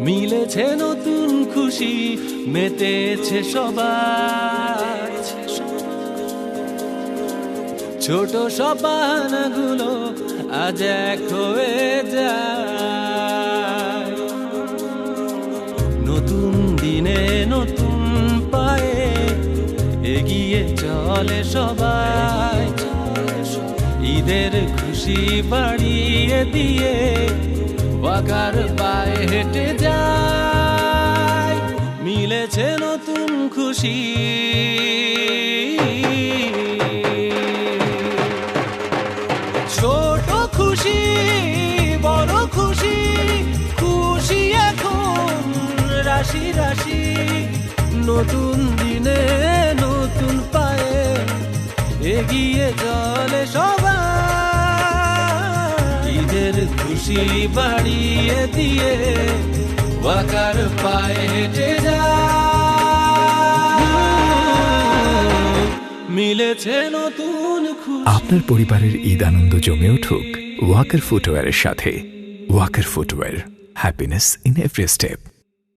মিলেছে নতুন খুশি, মেতেছে সবাই, ছোট সব বাহানাগুলো আজ এক হয়ে যায়। নতুন দিনে নতুন পায়ে এগিয়ে চলে সবাই, ঈদের খুশি বাড়িয়ে দিয়ে বাগার পায়ে হেঁটে যায়। মিলেছে নতুন খুশি, ছোট খুশি বড় খুশি, খুশি এখন রাশি রাশি। নতুন দিনে নতুন পায়ে এগিয়ে চলে সবাই, ঈদের খুশি বাড়িয়ে দিয়ে বাঁকার পায়ে হেঁটে যায়। মিলেছে নতুন খুশি। আপনার পরিবারের ঈদ আনন্দ জমে উঠুক ওয়াকার ফুটওয়্যারের সাথে। Walker footwear, happiness in every step.